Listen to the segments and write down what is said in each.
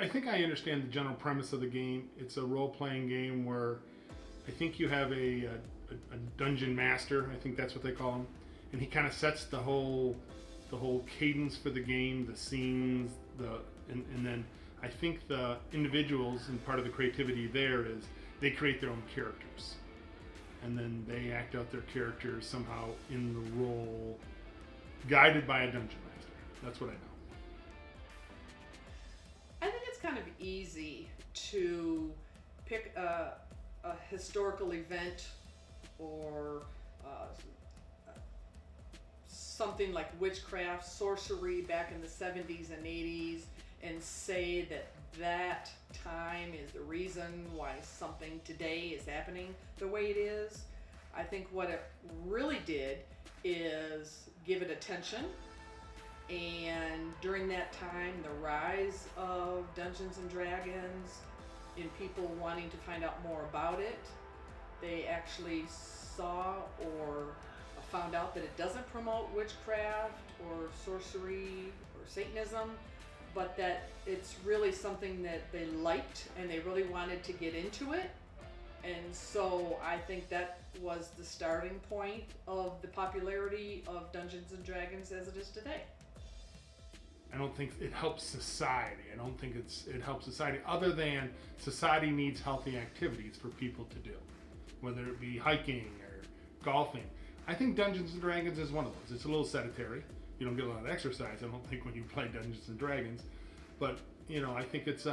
I think I understand the general premise of the game. It's a role-playing game where I think you have a dungeon master. I think that's what they call him, and he kind of sets the whole cadence for the game, the scenes, and then I think the individuals, and part of the creativity there is they create their own characters, and then they act out their characters somehow in the role, guided by a dungeon master. That's what I know. I think it's kind of easy to pick a historical event or something like witchcraft, sorcery back in the 70s and 80s and say that that time is the reason why something today is happening the way it is. I think what it really did is give it attention, and during that time the rise of Dungeons and Dragons and people wanting to find out more about it, they actually saw or found out that it doesn't promote witchcraft or sorcery or Satanism, but that it's really something that they liked and they really wanted to get into it. And so I think that was the starting point of the popularity of Dungeons and Dragons as it is today. I don't think it helps society. I don't think it helps society, other than society needs healthy activities for people to do, whether it be hiking or golfing. I think Dungeons and Dragons is one of those. It's a little sedentary. You don't get a lot of exercise, I don't think, when you play Dungeons and Dragons. But I think it's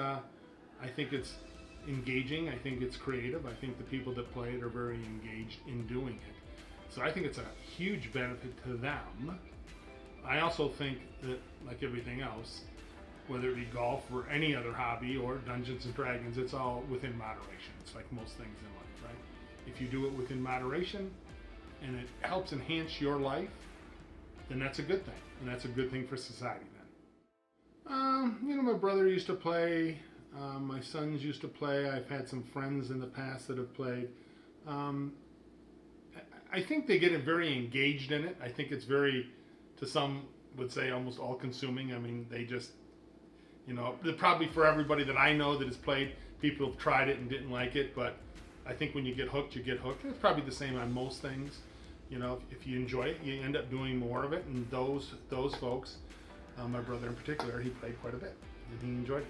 engaging. I think it's creative. I think the people that play it are very engaged in doing it. So I think it's a huge benefit to them. I also think that, like everything else, whether it be golf or any other hobby or Dungeons and Dragons, it's all within moderation. It's like most things in life, right? If you do it within moderation and it helps enhance your life, then that's a good thing. And that's a good thing for society then. My brother used to play. My sons used to play. I've had some friends in the past that have played. I think they get very engaged in it. I think it's very, to some would say, almost all-consuming. I mean, they just, probably for everybody that I know that has played, people have tried it and didn't like it, but I think when you get hooked, you get hooked. It's probably the same on most things. If you enjoy it, you end up doing more of it, and those folks, my brother in particular, he played quite a bit, and he enjoyed it.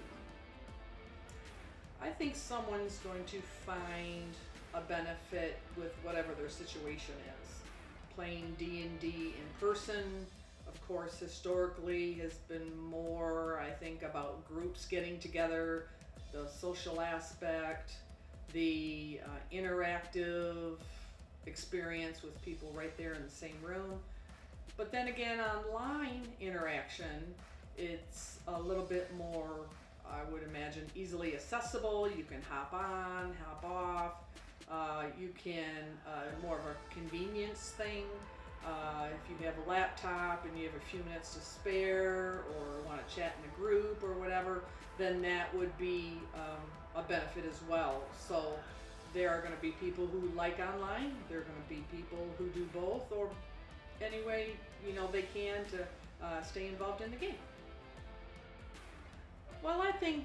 I think someone's going to find a benefit with whatever their situation is. Playing D&D in person, of course, historically has been more, I think, about groups getting together, the social aspect, the interactive experience with people right there in the same room. But then again, online interaction, it's a little bit more, I would imagine, easily accessible. You can hop on, hop off. You can, more of a convenience thing. If you have a laptop and you have a few minutes to spare or want to chat in a group or whatever, then that would be a benefit as well. So there are going to be people who like online. There are going to be people who do both, or any way they can to stay involved in the game. Well, I think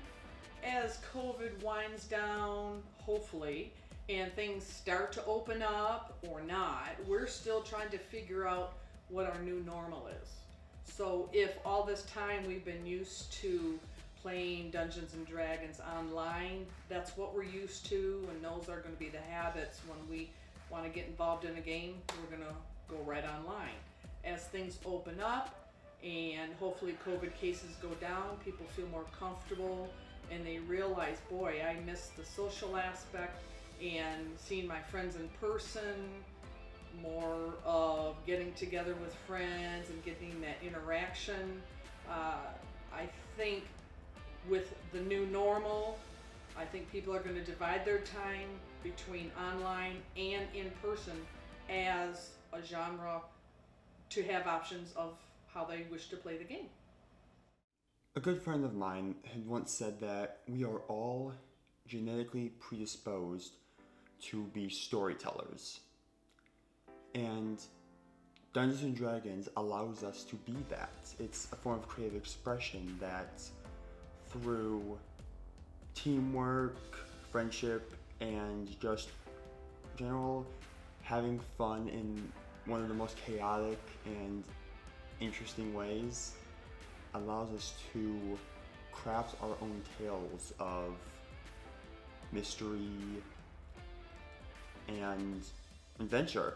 as COVID winds down, hopefully, and things start to open up or not, we're still trying to figure out what our new normal is. So if all this time we've been used to playing Dungeons and Dragons online, that's what we're used to, and those are going to be the habits when we want to get involved in a game, we're going to go right online. As things open up and hopefully COVID cases go down, people feel more comfortable and they realize, boy, I miss the social aspect and seeing my friends in person, more of getting together with friends and getting that interaction. I think with the new normal, I think people are going to divide their time between online and in person as a genre to have options of how they wish to play the game. A good friend of mine had once said that we are all genetically predisposed to be storytellers. And Dungeons and Dragons allows us to be that. It's a form of creative expression that through teamwork, friendship, and just general having fun in one of the most chaotic and interesting ways allows us to craft our own tales of mystery and adventure.